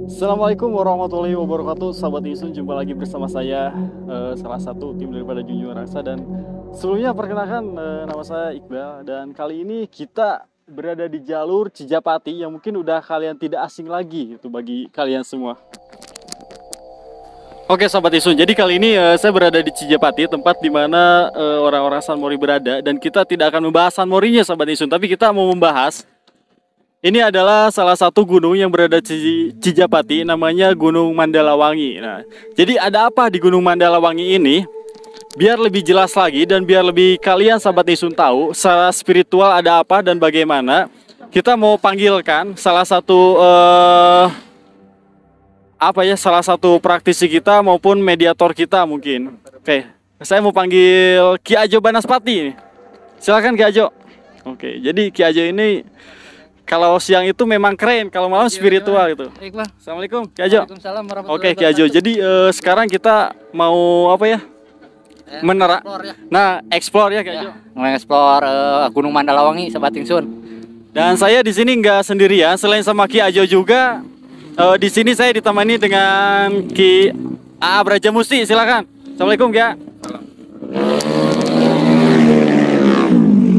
Assalamualaikum warahmatullahi wabarakatuh. Sahabat Isun, jumpa lagi bersama saya, salah satu tim daripada Junjungan Raksa. Dan sebelumnya perkenalkan, nama saya Iqbal. Dan kali ini kita berada di jalur Cijapati yang mungkin udah kalian tidak asing lagi itu bagi kalian semua. Oke Sahabat Isun, jadi kali ini saya berada di Cijapati, tempat di mana orang-orang San Mori berada. Dan kita tidak akan membahas San Morinya Sahabat Isun, tapi kita mau membahas, ini adalah salah satu gunung yang berada di Cijapati, namanya Gunung Mandalawangi. Nah, jadi ada apa di Gunung Mandalawangi ini? Biar lebih jelas lagi dan biar lebih kalian sahabat Isun tahu secara spiritual ada apa dan bagaimana, kita mau panggilkan salah satu salah satu praktisi kita maupun mediator kita mungkin. Oke, saya mau panggil Ki Ajo Banaspati. Silakan Ki Ajo. Oke, jadi Ki Ajo ini kalau siang itu memang keren, kalau malam spiritual gitu. Baik, Bang. Assalamualaikum, Ki Ajo. Waalaikumsalam warahmatullahi Oke, Ki Ajo. Jadi sekarang kita mau apa ya? Menerak. Explore ya. Nah, explore ya, Ki Ajo. Mengeksplor Gunung Mandalawangi, Sobat Ingsun. Dan saya di sini nggak sendirian, selain sama Ki Ajo juga. Di sini saya ditemani dengan Ki A Brajamusti. Silakan. Assalamualaikum, Ki A.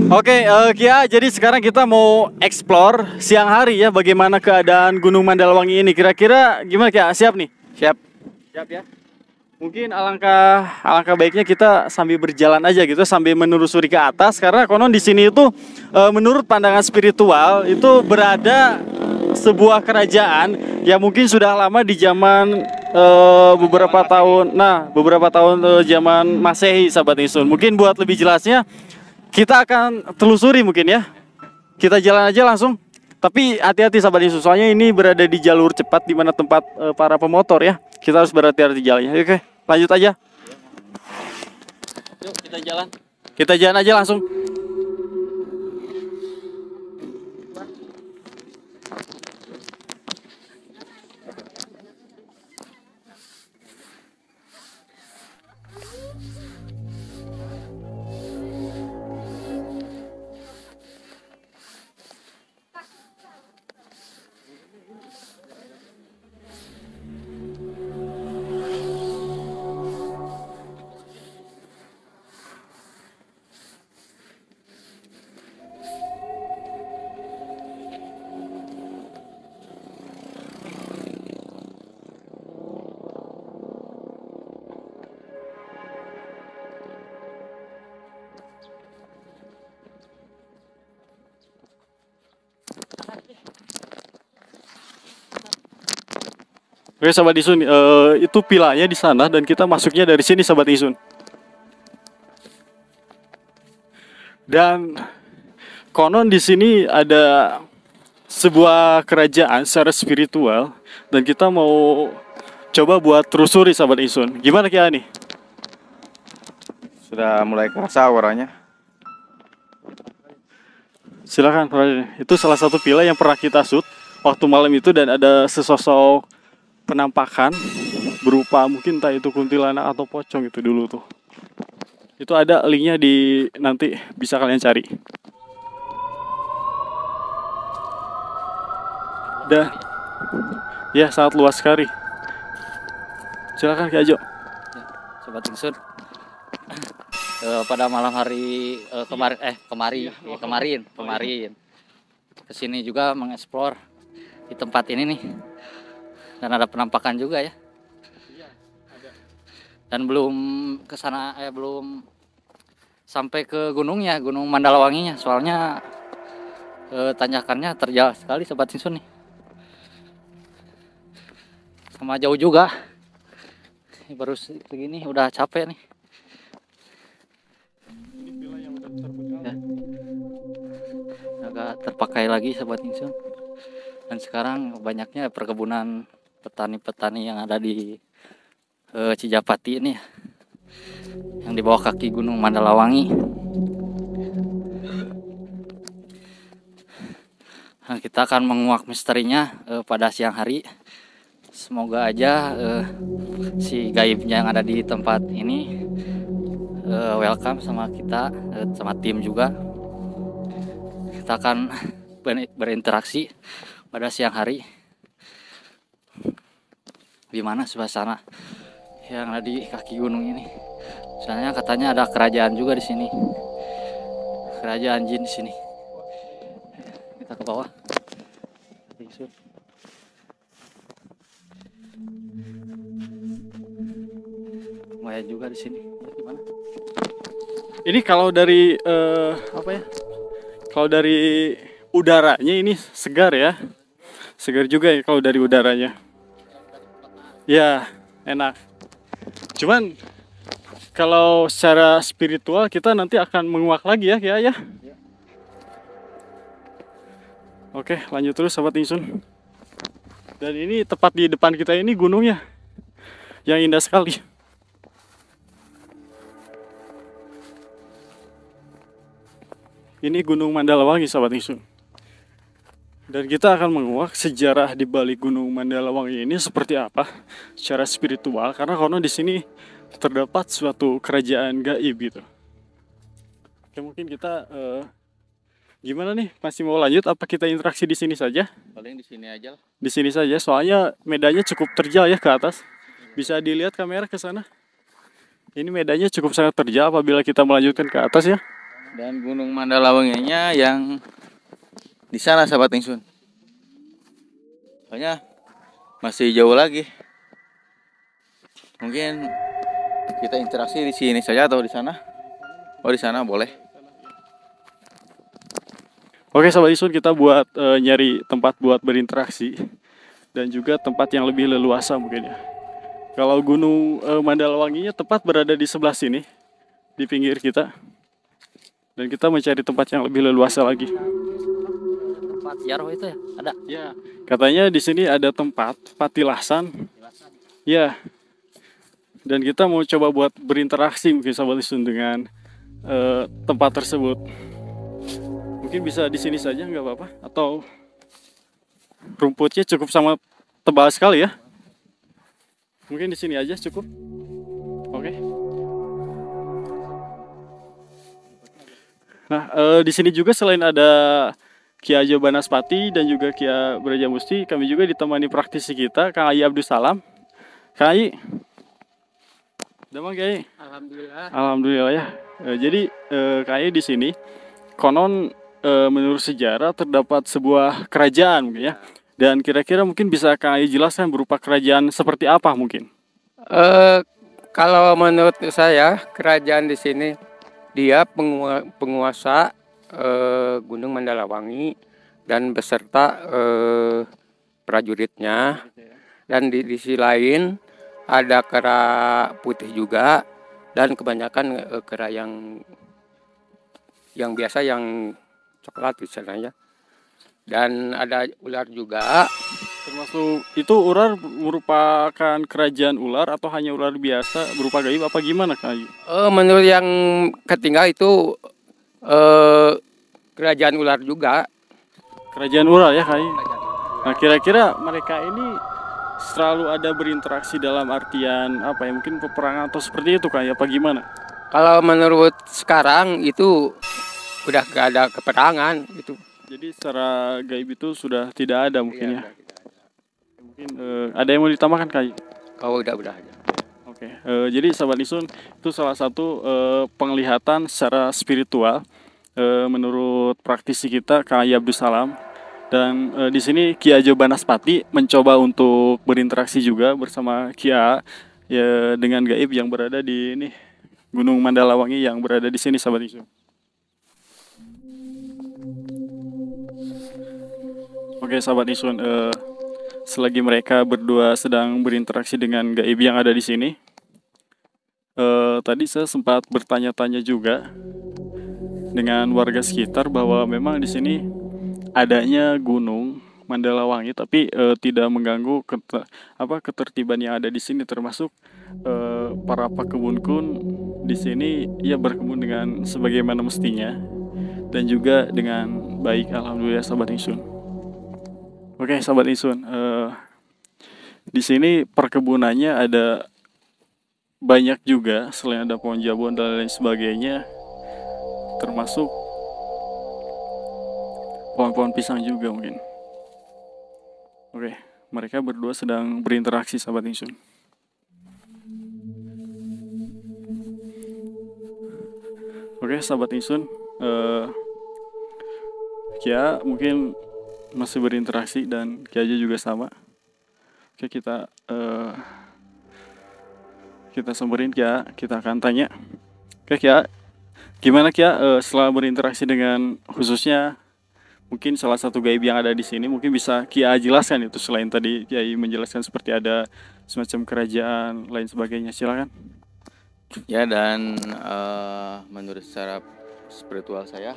Oke, Kia, jadi sekarang kita mau explore siang hari ya, bagaimana keadaan Gunung Mandalawangi ini. Kira-kira gimana Kia? Siap nih? Siap. Siap ya. Mungkin alangkah baiknya kita sambil berjalan aja gitu, sambil menelusuri ke atas, karena konon di sini itu menurut pandangan spiritual itu berada sebuah kerajaan yang mungkin sudah lama di zaman beberapa tahun zaman Masehi, sahabat Isun. Mungkin buat lebih jelasnya kita akan telusuri mungkin ya. Kita jalan aja langsung. Tapi hati-hati sahabat Isun, soalnya ini berada di jalur cepat di mana tempat para pemotor ya. Kita harus berhati-hati jalannya. Oke, lanjut aja. Yuk kita jalan. Kita jalan aja langsung. Oke sahabat Isun, itu pilanya di sana dan kita masuknya dari sini sahabat Isun. Dan konon di sini ada sebuah kerajaan secara spiritual dan kita mau coba buat telusuri sahabat Isun. Gimana Kia nih? Sudah mulai kerasa auranya. Silakan, itu salah satu pila yang pernah kita shoot waktu malam itu, dan ada sesosok penampakan berupa mungkin entah itu kuntilanak atau pocong itu dulu tuh. Itu ada linknya di nanti bisa kalian cari. Dan ya sangat luas sekali. Silakan Ki Ajo. Sobat Ingsun. Pada malam hari kemarin kesini juga mengeksplor di tempat ini nih. Dan ada penampakan juga ya. Dan belum belum sampai ke gunungnya, Gunung Mandalawanginya. Soalnya tanjakannya terjal sekali Sobat Ingsun nih. Sama jauh juga. Baru segini udah capek nih. Ya. Agak terpakai lagi Sobat Ingsun. Dan sekarang banyaknya perkebunan petani-petani yang ada di Cijapati ini ya, yang di bawah kaki Gunung Mandalawangi. Nah, kita akan menguak misterinya pada siang hari. Semoga aja si gaibnya yang ada di tempat ini welcome sama kita, sama tim juga. Kita akan berinteraksi pada siang hari. gimana suasana yang ada di kaki gunung ini. Soalnya katanya ada kerajaan juga di sini. Kerajaan jin di sini. Kita ke bawah. Lumayan juga di sini. Gimana? Ini kalau dari apa ya? Kalau dari udaranya ini segar ya. Segar juga ya kalau dari udaranya. Ya, enak. Cuman kalau secara spiritual kita nanti akan menguak lagi ya, ya. Oke, lanjut terus Sobat Insun. Dan ini tepat di depan kita ini gunungnya. Yang indah sekali. Ini Gunung Mandalawangi Sobat Insun. Dan kita akan menguak sejarah di balik Gunung Mandalawangi ini seperti apa secara spiritual, karena konon di sini terdapat suatu kerajaan gaib gitu. Oke, mungkin kita gimana nih? Masih mau lanjut apa kita interaksi di sini saja? Paling di sini aja lah. Di sini saja, soalnya medannya cukup terjal ya ke atas. Bisa dilihat kamera ke sana. Ini medannya cukup sangat terjal apabila kita melanjutkan ke atas ya. Dan Gunung Mandalawanginya yang di sana Sahabat Insun. Soalnya masih jauh lagi. Mungkin kita interaksi di sini saja atau di sana? Oh, di sana boleh. Oke Sobat Insun, kita buat nyari tempat buat berinteraksi dan juga tempat yang lebih leluasa mungkin ya. Kalau Gunung Mandalawanginya tepat berada di sebelah sini, di pinggir kita. Dan kita mencari tempat yang lebih leluasa lagi. Tempat Jarwo itu ya? Ada? Ya, katanya di sini ada tempat patilasan. Ya. Dan kita mau coba buat berinteraksi mungkin Sobat Insun dengan tempat tersebut. Mungkin bisa di sini saja nggak apa-apa, atau rumputnya cukup sama tebal sekali ya. Mungkin di sini aja cukup. Oke. Nah, di sini juga selain ada Ki Ajo Banaspati dan juga Ki Brajamusti, kami juga ditemani praktisi kita, Kang Ai Abdus Salam. Kang Ai, Damang Kiai. Alhamdulillah. Alhamdulillah ya. Jadi Kang Ai di sini konon menurut sejarah terdapat sebuah kerajaan mungkin ya. Dan kira-kira mungkin bisa Kang Ai jelaskan berupa kerajaan seperti apa mungkin? Kalau menurut saya kerajaan di sini dia penguasa Gunung Mandalawangi dan beserta prajuritnya. Dan di sisi lain ada kera putih juga, dan kebanyakan kera yang biasa, yang coklat misalnya. Dan ada ular juga. Termasuk itu ular merupakan kerajaan ular atau hanya ular biasa berupa gaib apa gimana Kang Ai? Menurut yang ketinggal itu kerajaan ular juga. Kerajaan ular ya Kang Ai. Nah, kira-kira mereka ini selalu ada berinteraksi dalam artian apa ya, mungkin peperangan atau seperti itu Kang Ai, apa gimana? Kalau menurut sekarang itu udah gak ada keperangan gitu. Jadi secara gaib itu sudah tidak ada mungkin ya. Iya, Mungkin ada yang mau ditambahkan Kang Ai? kalau udah aja. Oke, jadi Sahabat Insun itu salah satu penglihatan secara spiritual menurut praktisi kita Kang Ai Abdus Salam. Dan di sini Ki Ajo Banaspati mencoba untuk berinteraksi juga bersama Kia ya, dengan gaib yang berada di ini Gunung Mandalawangi yang berada di sini Sahabat Insun. Oke Sahabat Insun, selagi mereka berdua sedang berinteraksi dengan gaib yang ada di sini, tadi saya sempat bertanya-tanya juga dengan warga sekitar bahwa memang di sini adanya Gunung Mandalawangi, tapi tidak mengganggu ketertiban yang ada di sini, termasuk para pekebun di sini ya berkebun dengan sebagaimana mestinya dan juga dengan baik, alhamdulillah Sahabat Insun. Oke Sahabat Insun, di sini perkebunannya ada banyak juga, selain ada pohon jabon dan lain sebagainya, termasuk pohon-pohon pisang juga mungkin. Oke, mereka berdua sedang berinteraksi sahabat Insun. Oke sahabat Insun, Kia mungkin masih berinteraksi dan Kia aja juga sama. Oke kita samperin Kia, kita akan tanya. Oke Kia, gimana Kia setelah berinteraksi dengan khususnya mungkin salah satu gaib yang ada di sini, mungkin bisa Kia jelaskan itu selain tadi Kiai menjelaskan seperti ada semacam kerajaan lain sebagainya, silakan. Ya, dan menurut secara spiritual saya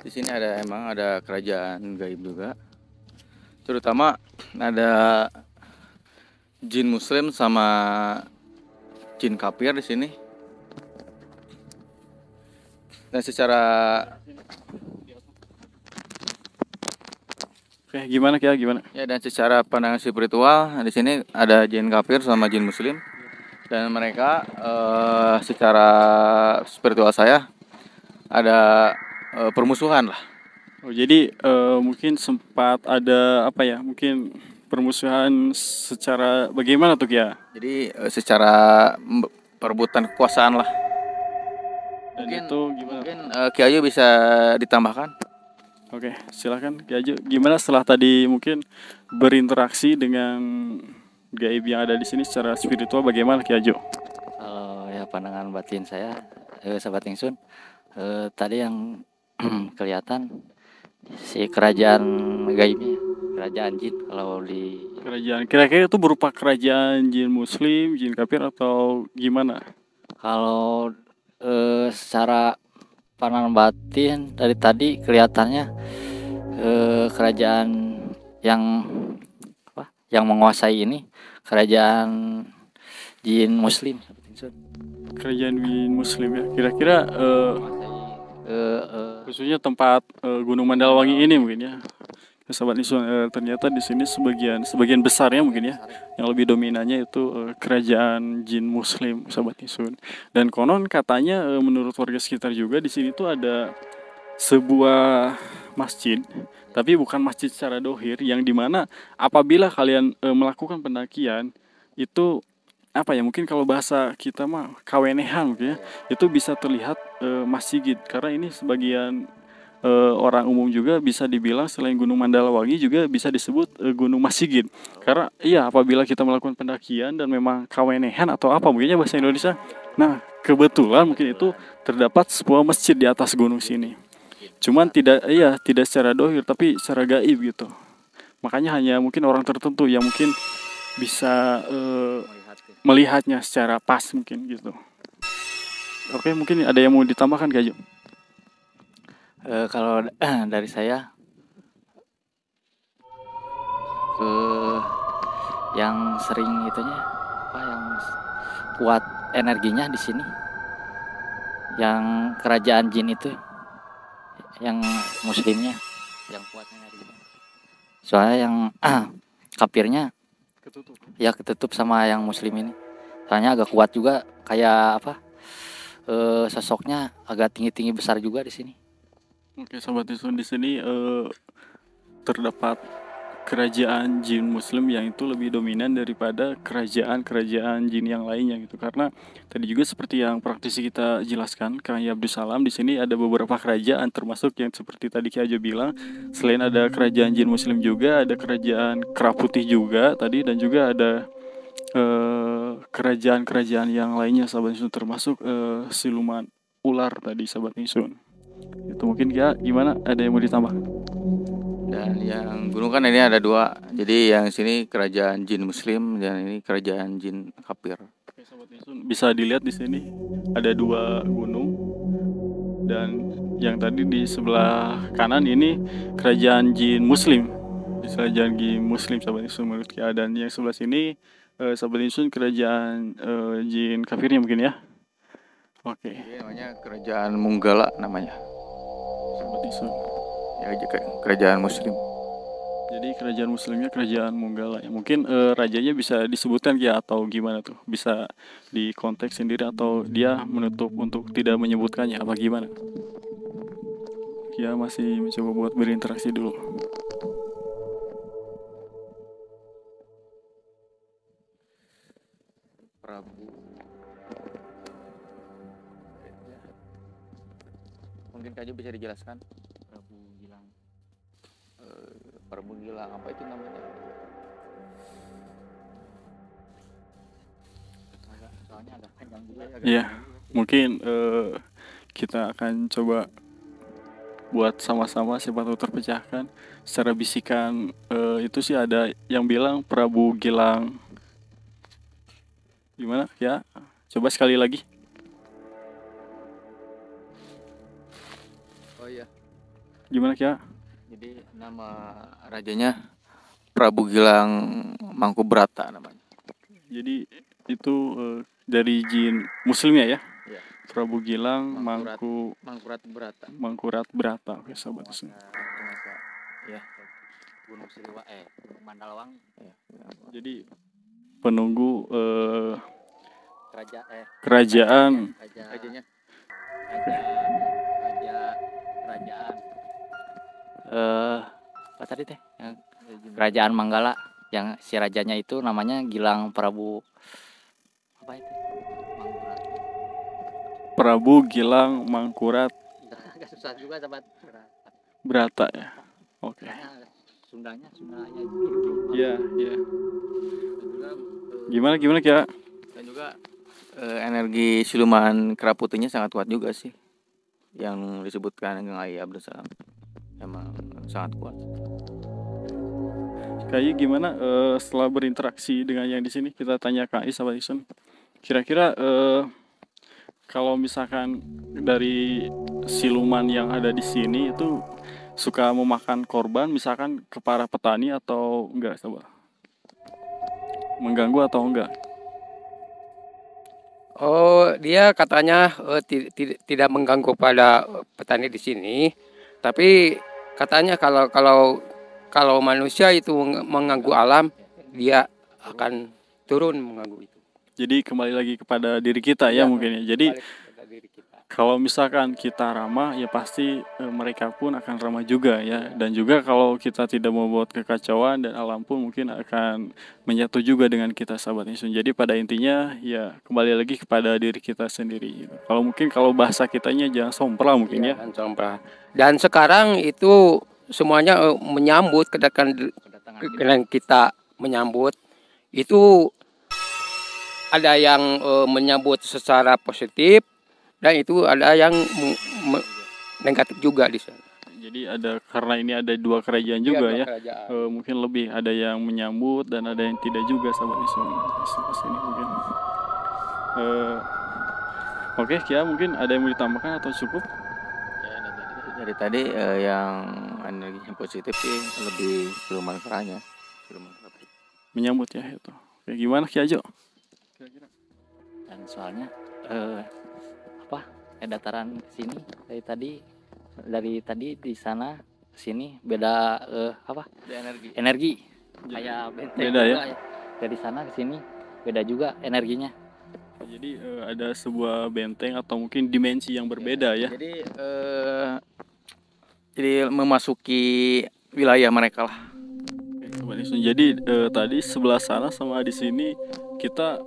di sini emang ada kerajaan gaib juga. Terutama ada jin muslim sama jin kafir di sini. Dan secara Oke, gimana Kia, gimana? ya dan secara pandangan spiritual di sini ada jin kafir sama jin muslim. Dan mereka secara spiritual saya ada permusuhan lah. Oh, jadi mungkin sempat ada apa ya? Mungkin permusuhan secara bagaimana tuh Kia? Jadi secara perebutan kekuasaan lah. Dan Mungkin- itu gimana? Mungkin Ki Ayu bisa ditambahkan. Oke, silakan Ki Ajo. Gimana setelah tadi mungkin berinteraksi dengan gaib yang ada di sini secara spiritual, bagaimana Ki Ajo? Kalau ya pandangan batin saya, sahabat Ingsun, tadi yang kelihatan si kerajaan gaibnya, kerajaan jin kalau di Kerajaan kira-kira itu berupa kerajaan jin muslim, jin kafir atau gimana? kalau secara pandangan batin dari tadi kelihatannya kerajaan yang apa? Yang menguasai ini kerajaan jin muslim, sahabat Ingsun. Kerajaan jin muslim ya. Kira-kira khususnya tempat Gunung Mandalawangi ini mungkin ya. Sahabat Insun, ternyata di sini sebagian besarnya mungkin ya, yang lebih dominannya itu kerajaan jin muslim, sahabat Insun. Dan konon katanya menurut warga sekitar juga di sini tuh ada sebuah masjid, tapi bukan masjid secara dohir, yang dimana apabila kalian melakukan pendakian itu apa ya, mungkin kalau bahasa kita mah kawenehan mungkin ya, itu bisa terlihat masjid, karena ini sebagian orang umum juga bisa dibilang selain Gunung Mandalawangi juga bisa disebut Gunung Masigit, karena iya apabila kita melakukan pendakian dan memang kawenehan atau apa mungkinnya bahasa Indonesia, nah kebetulan mungkin itu terdapat sebuah masjid di atas gunung sini, cuman tidak secara dohir tapi secara gaib gitu, makanya hanya mungkin orang tertentu yang mungkin bisa melihatnya secara pas mungkin gitu. Oke, mungkin ada yang mau ditambahkan Kak Jo? Kalau dari saya yang sering itunya apa yang kuat energinya di sini, yang kerajaan jin itu, yang muslimnya yang kuat energinya. Soalnya yang kafirnya ya ketutup sama yang muslim ini. Soalnya agak kuat juga, kayak apa? Sosoknya agak tinggi-tinggi besar juga di sini. Oke, sahabat Insun, di sini terdapat kerajaan jin muslim yang itu lebih dominan daripada kerajaan jin yang lainnya gitu, karena tadi juga seperti yang praktisi kita jelaskan Kang Abdul Salam, di sini ada beberapa kerajaan termasuk yang seperti tadi Ki Ajo bilang, selain ada kerajaan jin muslim juga ada kerajaan kera putih juga tadi, dan juga ada kerajaan yang lainnya sahabat Insun, termasuk siluman ular tadi sahabat Insun. Itu mungkin ya, gimana, ada yang mau ditambah? Dan yang gunung kan ini ada dua. Jadi yang sini kerajaan jin muslim dan ini kerajaan jin kafir. Oke, sahabat Insun, bisa dilihat di sini ada dua gunung, dan yang tadi di sebelah kanan ini kerajaan jin muslim. Di kerajaan jin muslim sahabat Insun menurut Kia, dan yang sebelah sini sahabat Insun kerajaan jin kafirnya mungkin ya. Oke, Ini namanya kerajaan Munggala namanya. sahabat Insun. Ya kerajaan muslim. Jadi kerajaan muslimnya kerajaan Munggala ya. Mungkin rajanya bisa disebutkan ya atau gimana tuh? Bisa di konteks sendiri atau dia menutup untuk tidak menyebutkannya apa gimana? Kia masih mencoba buat berinteraksi dulu. Prabu. Mungkin Kak Jo bisa dijelaskan. Prabu Gilang. Prabu Gilang apa itu namanya? Soalnya agak panjang juga ya. Iya, mungkin kita akan coba buat sama-sama siapa tahu terpecahkan secara bisikan. Itu sih ada yang bilang Prabu Gilang. Gimana ya? Coba sekali lagi. Oh iya. Gimana ya? Jadi nama rajanya Prabu Gilang Mangkubrata namanya. Jadi itu dari jin Muslimnya ya. Iya. Prabu Gilang Mangkurat. Mangkurat Brata. Mangkurat Brata. Oke, sahabat Isun. Ya. Gunung Siliwa Gunung Mandalwangi. Ya. Jadi penunggu Kerajaan Rajanya. kerajaan apa tadi teh? Kerajaan Manggala yang si rajanya itu namanya Gilang Prabu apa itu? Mangkurat. Prabu Gilang Mangkurat Agak susah juga sahabat. Brata ya. Oke. Sundanya Iya, iya. Gimana Kya? Dan juga energi siluman kera putihnya sangat kuat juga sih. Yang disebutkan Kang Ai Abdul Salam. Emang sangat kuat. Kayak gimana setelah berinteraksi dengan yang di sini, kita tanya Kak Ai sahabat Isun. Kira-kira kalau misalkan dari siluman yang ada di sini itu suka memakan korban misalkan ke para petani atau enggak, coba? Mengganggu atau enggak? Oh, dia katanya tidak mengganggu pada petani di sini, tapi katanya kalau manusia itu mengganggu alam, dia akan turun mengganggu itu. Jadi kembali lagi kepada diri kita ya mungkin ya. Jadi kalau misalkan kita ramah ya pasti mereka pun akan ramah juga ya. Dan juga kalau kita tidak membuat kekacauan dan alam pun mungkin akan menyatu juga dengan kita sahabat Isun. Jadi pada intinya ya kembali lagi kepada diri kita sendiri gitu. Kalau bahasa kitanya jangan sompral mungkin ya. Dan sekarang itu semuanya menyambut kedatangan kita menyambut itu ada yang menyambut secara positif. Dan itu ada yang negatif juga di sana. Jadi karena ini ada dua kerajaan juga ya. Mungkin lebih ada yang menyambut dan ada yang tidak juga sahabat Isun. Sini mungkin. Oke, Kia mungkin ada yang mau ditambahkan atau cukup? Ya, dari tadi yang energinya positif sih lebih siluman keranya. Menyambut ya itu. Oke, gimana Kia Jo? Dan soalnya dataran sini dari tadi di sana sini beda energi kayak benteng beda ya? Dari sana ke sini beda juga energinya. Jadi ada sebuah benteng atau mungkin dimensi yang berbeda ya. Jadi memasuki wilayah mereka lah. Jadi tadi sebelah sana sama di sini kita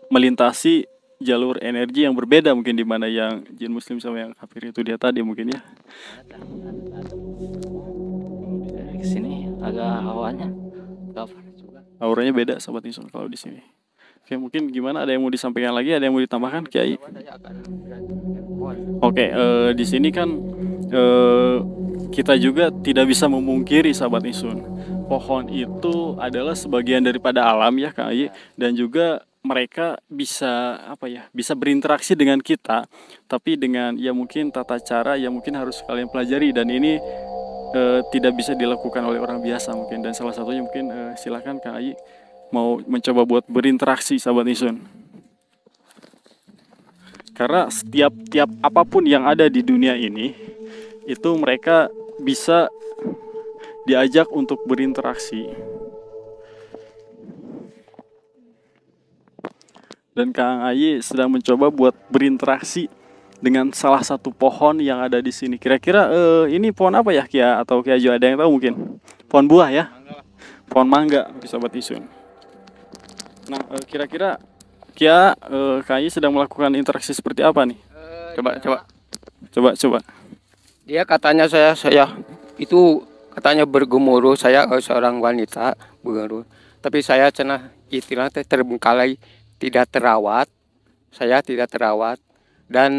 melintasi jalur energi yang berbeda mungkin, di mana yang jin muslim sama yang kafir itu dia tadi mungkin ya. Dari sini agak hawanya kafir juga. Auranya beda sahabat Isun kalau di sini. Oke, mungkin gimana, ada yang mau disampaikan lagi, ada yang mau ditambahkan Kiai? Oke, di sini kan kita juga tidak bisa memungkiri sahabat Isun, pohon itu adalah sebagian daripada alam ya Kiai, dan juga mereka bisa bisa berinteraksi dengan kita, tapi dengan ya mungkin tata cara yang mungkin harus kalian pelajari, dan ini tidak bisa dilakukan oleh orang biasa mungkin. Dan salah satunya mungkin silakan Kak Ai mau mencoba buat berinteraksi sahabat Isun, karena tiap apapun yang ada di dunia ini itu mereka bisa diajak untuk berinteraksi. Dan Kang Ai sedang mencoba buat berinteraksi dengan salah satu pohon yang ada di sini. Kira-kira ini pohon apa ya Kia atau Kia Jo, ada yang tahu mungkin? Pohon buah ya? Pohon mangga, sahabat Isun. Nah, kira-kira Kia KAI sedang melakukan interaksi seperti apa nih? Coba. Dia katanya saya itu katanya bergemuruh, saya seorang wanita bergemuruh. Tapi saya cenah istilah teh terbengkalai, tidak terawat. Saya tidak terawat dan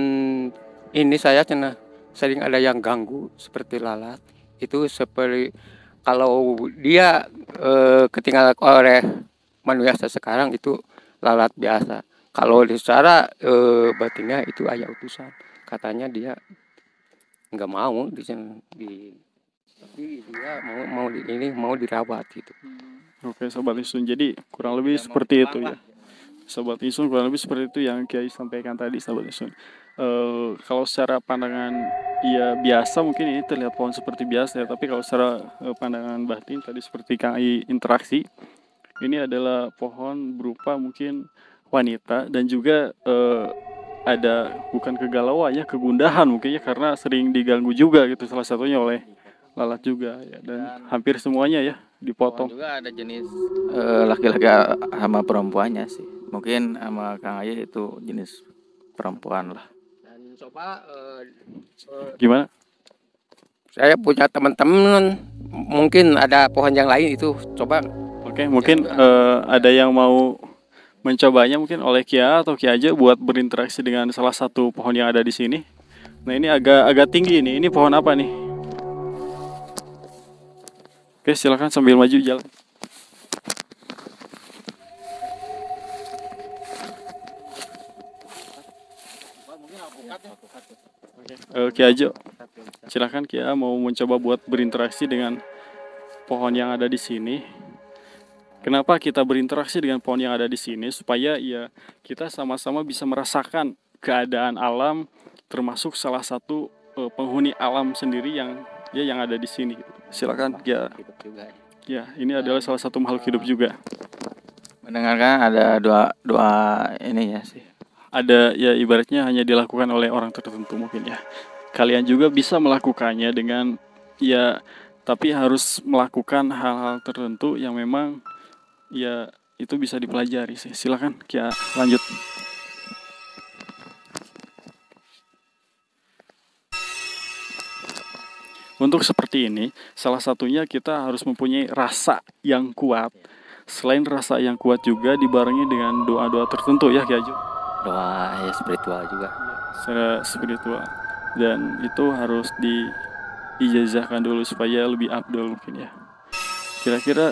ini saya cenah sering ada yang ganggu seperti lalat. Itu seperti kalau dia ketinggalan oleh manusia sekarang itu lalat biasa. Kalau secara batinnya itu ayah utusan. Katanya dia nggak mau tapi dia mau dirawat gitu. Oke, Sobat Isun. Jadi kurang lebih seperti itu ya. Sobat Isun, kurang lebih seperti itu yang Kiai sampaikan tadi, Sobat Isun. Kalau secara pandangan ya biasa mungkin ini terlihat pohon seperti biasa ya, tapi kalau secara pandangan batin tadi seperti KAI interaksi, ini adalah pohon berupa mungkin wanita dan juga ada bukan kegalauan ya, kegundahan mungkin ya, karena sering diganggu juga gitu, salah satunya oleh lalat juga ya, dan hampir semuanya ya dipotong. Juga ada jenis laki-laki sama perempuannya sih. Mungkin sama Kang Aye itu jenis perempuan lah. Dan coba Gimana? saya punya teman-teman mungkin ada pohon yang lain itu coba. Oke, mungkin ada yang mau mencobanya mungkin oleh Kia atau Kia aja buat berinteraksi dengan salah satu pohon yang ada di sini. Nah, ini agak tinggi nih. Ini pohon apa nih? Oke, silakan sambil maju jalan. Kia aja. Silakan Kia mau mencoba buat berinteraksi dengan pohon yang ada di sini. Kenapa kita berinteraksi dengan pohon yang ada di sini? Supaya ya kita sama-sama bisa merasakan keadaan alam, termasuk salah satu penghuni alam sendiri yang ada di sini. Silakan ya. Ya, ini adalah salah satu makhluk hidup juga. Mendengarkan ada dua ini ya sih. Ada ya, ibaratnya hanya dilakukan oleh orang tertentu mungkin ya. Kalian juga bisa melakukannya dengan ya, tapi harus melakukan hal-hal tertentu yang memang ya itu bisa dipelajari sih. Silakan Kia lanjut. Untuk seperti ini, salah satunya kita harus mempunyai rasa yang kuat. Selain rasa yang kuat juga dibarengi dengan doa-doa tertentu ya Ki Aju. Doa ya spiritual juga. Secara spiritual. Dan itu harus diijazahkan dulu supaya lebih afdol mungkin ya. Kira-kira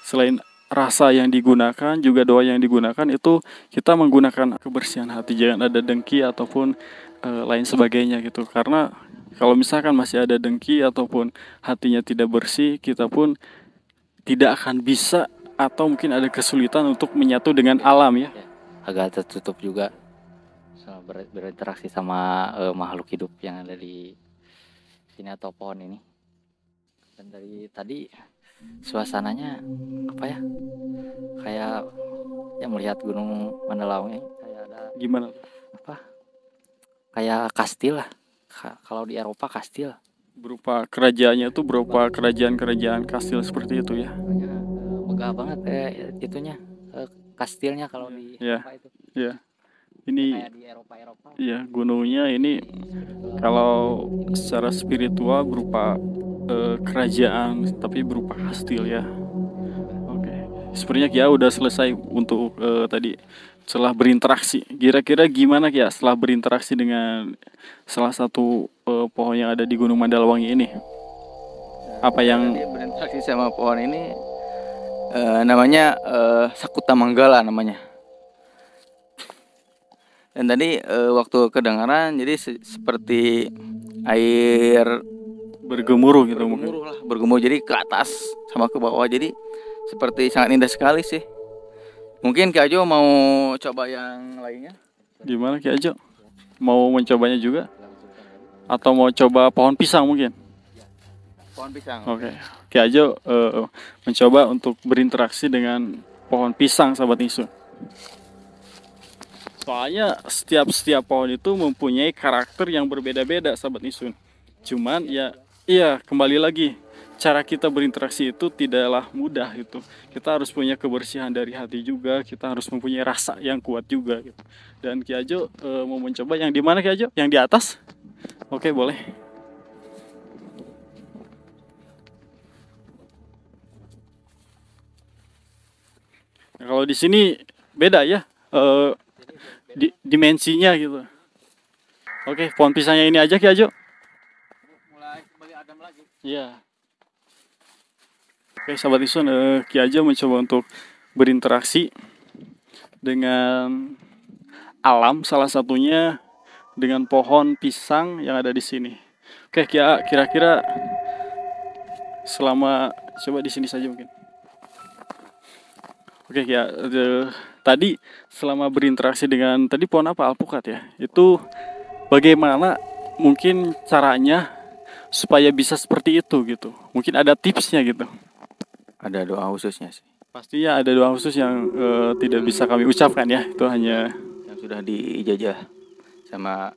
selain rasa yang digunakan, juga doa yang digunakan itu kita menggunakan kebersihan hati. Jangan ada dengki ataupun lain sebagainya gitu. Karena kalau misalkan masih ada dengki ataupun hatinya tidak bersih, kita pun tidak akan bisa atau mungkin ada kesulitan untuk menyatu dengan alam ya. Agak tertutup juga berinteraksi sama makhluk hidup yang ada di sini atau pohon ini. Dan dari tadi suasananya apa ya? Kayak ya melihat Gunung Mandalawangi kayak ada Gimana? apa? Kayak kastil lah. Kalau di Eropa kastil. Berupa kerajaannya itu berupa kerajaan-kerajaan kastil seperti itu ya. Megah banget itunya kastilnya kalau di Eropa itu. Ya. Ini Kayak di Eropa. ya, gunungnya ini kalau secara spiritual berupa kerajaan tapi berupa kastil ya. Oke. Sepertinya Kia udah selesai untuk tadi setelah berinteraksi. Kira-kira gimana Kia setelah berinteraksi dengan salah satu pohon yang ada di Gunung Mandalawangi ini? Apa yang berinteraksi sama pohon ini namanya Sakuta Manggala namanya. Dan tadi waktu kedengaran jadi seperti air bergemuruh gitu mungkin. Bergemuruh jadi ke atas sama ke bawah, jadi seperti sangat indah sekali sih. Mungkin Kak Jo mau coba yang lainnya? Gimana Ki Ajo? Mau mencobanya juga? Atau mau coba pohon pisang mungkin? Pohon pisang. Oke. Ki Ajo mencoba untuk berinteraksi dengan pohon pisang, sahabat Nisun. Soalnya setiap pohon itu mempunyai karakter yang berbeda-beda, sahabat Nisun. Cuman ya, iya kembali lagi. cara kita berinteraksi itu tidaklah mudah gitu. Kita harus punya kebersihan dari hati juga, kita harus mempunyai rasa yang kuat juga gitu. Dan Ki Ajo mau mencoba yang di mana Ki Ajo? Yang di atas? Oke, boleh. Nah, kalau di sini beda ya, dimensinya gitu. Oke, pohon pisangnya ini aja Ki Ajo. Mulai kembali adem lagi. Iya. Oke, sahabat Isun, Ki Ajo mencoba untuk berinteraksi dengan alam, salah satunya dengan pohon pisang yang ada di sini. Oke, kira-kira selama coba di sini saja mungkin. Oke, ya tadi selama berinteraksi dengan tadi pohon apa alpukat ya? Itu bagaimana mungkin caranya supaya bisa seperti itu gitu? Mungkin ada tipsnya gitu. Ada doa khususnya sih Pastinya ada doa khusus yang tidak bisa kami ucapkan ya. Itu hanya yang sudah diijajah sama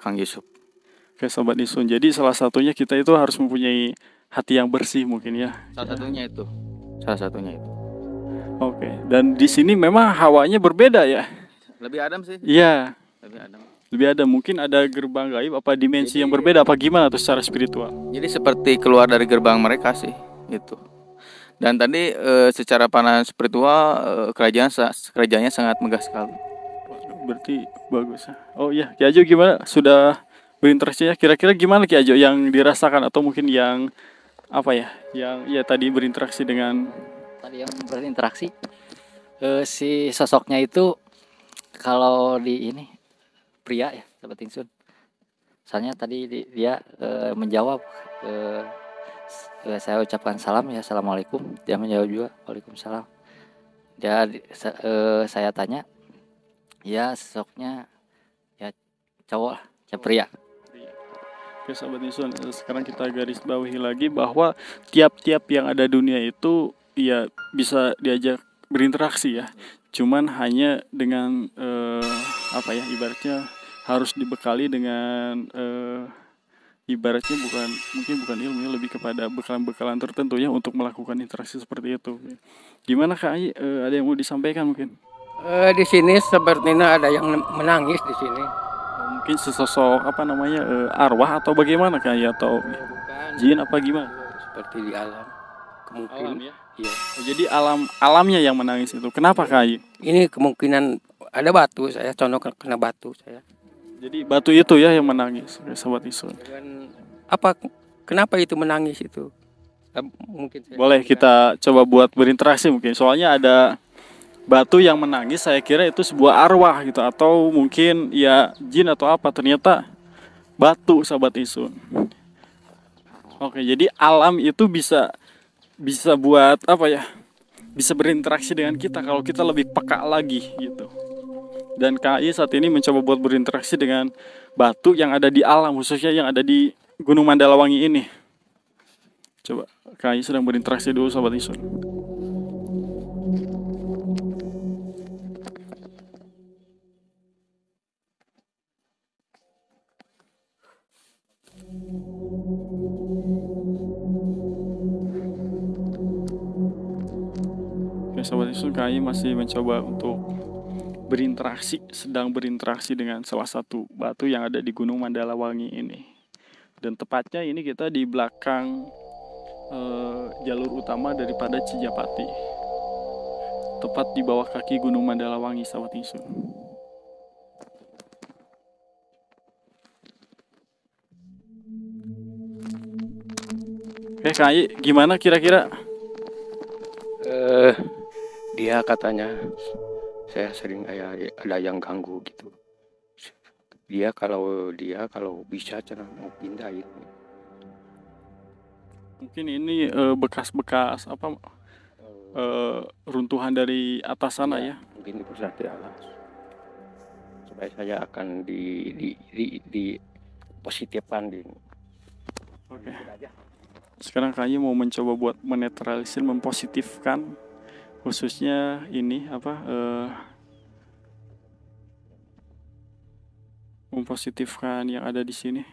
Kang Yusuf. kayak sobat Isun. Jadi salah satunya kita itu harus mempunyai hati yang bersih mungkin ya. Salah satunya itu. Salah satunya itu. Oke. Dan di sini memang hawanya berbeda ya. Lebih adem sih. Iya. Lebih adem. Lebih ada mungkin ada gerbang gaib apa dimensi yang berbeda apa gimana tuh secara spiritual. Jadi seperti keluar dari gerbang mereka sih itu. Dan tadi secara pandangan spiritual kerajaannya sangat megah sekali. Berarti bagus. Oh iya, Ki Ajo gimana? Sudah berinteraksi ya? Kira-kira gimana Ki Ajo yang dirasakan atau mungkin yang apa ya? Yang ya tadi berinteraksi dengan Tadi yang berinteraksi, si sosoknya itu kalau di ini pria ya, sahabat Insun. Soalnya tadi dia menjawab, saya ucapkan salam ya, assalamualaikum. Dia menjawab juga waalaikumsalam. Saya tanya, ya sosoknya ya cowok lah, ya pria. Oke, sahabat Insun, sekarang kita garis bawahi lagi bahwa tiap-tiap yang ada dunia itu ya bisa diajak berinteraksi ya. Cuman hanya dengan apa ya ibaratnya harus dibekali dengan ibaratnya mungkin bukan ilmu ya, lebih kepada bekalan-bekalan tertentu ya untuk melakukan interaksi seperti itu. Gimana Kak Ai? Ada yang mau disampaikan mungkin? Di sini sepertinya ada yang menangis di sini. Mungkin sesosok apa namanya arwah atau bagaimana Kak Ai? Atau Bukan jin apa gimana? seperti di alam. Kemungkinan. Alam ya? Iya. Oh, jadi alamnya yang menangis itu. Kenapa Kak Ai? Ini kemungkinan ada batu, saya condong kena batu saya. Jadi batu itu ya yang menangis, oke, Sobat Isun. Dan apa kenapa itu menangis itu? Mungkin saya Boleh kita coba buat berinteraksi mungkin. Soalnya ada batu yang menangis, saya kira itu sebuah arwah gitu atau mungkin ya jin atau apa. Ternyata batu, Sobat Isun. Oke, jadi alam itu bisa buat apa ya? Bisa berinteraksi dengan kita kalau kita lebih peka lagi gitu. Dan KAI saat ini mencoba buat berinteraksi dengan batu yang ada di alam, khususnya yang ada di Gunung Mandalawangi ini. Coba KAI sedang berinteraksi dulu Sobat Isun. Oke Sobat Isun, KAI masih mencoba untuk sedang berinteraksi dengan salah satu batu yang ada di Gunung Mandalawangi ini. Dan tepatnya ini kita di belakang jalur utama daripada Cijapati. Tepat di bawah kaki Gunung Mandalawangi, Sobat Isun. Oke, KAI gimana kira-kira? dia katanya saya sering ada yang ganggu gitu. Dia kalau bisa cara mau pindah itu. Mungkin ini bekas-bekas apa runtuhan dari atas sana ya. Mungkin itu di alas. Supaya saya akan di positifkan di. Oke. Sekarang kayaknya mau mencoba buat menetralisir, mempositifkan khususnya ini apa mempositifkan yang ada di sini.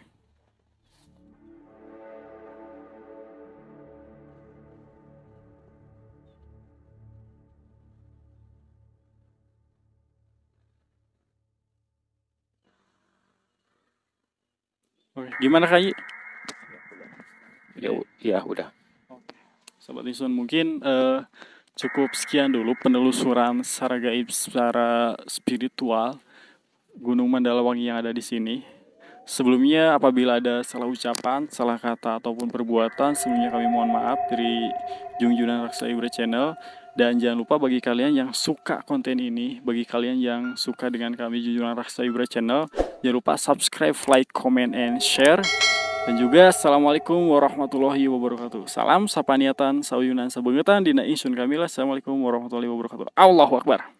Oke, gimana Kak Yi? Ya udah. Sobat Insun, mungkin cukup sekian dulu penelusuran secara gaib, secara spiritual Gunung Mandalawangi yang ada di sini. Sebelumnya apabila ada salah ucapan, salah kata ataupun perbuatan, sebelumnya kami mohon maaf dari Junjunan Raksa Ibra Channel. Dan jangan lupa bagi kalian yang suka konten ini, bagi kalian yang suka dengan kami Junjunan Raksa Ibra Channel, jangan lupa subscribe, like, comment, and share. Dan juga Assalamualaikum warahmatullahi wabarakatuh. Salam sapaniatan, sauyunan sabengetan, dina insun kamilah. Assalamualaikum warahmatullahi wabarakatuh. Allahu Akbar.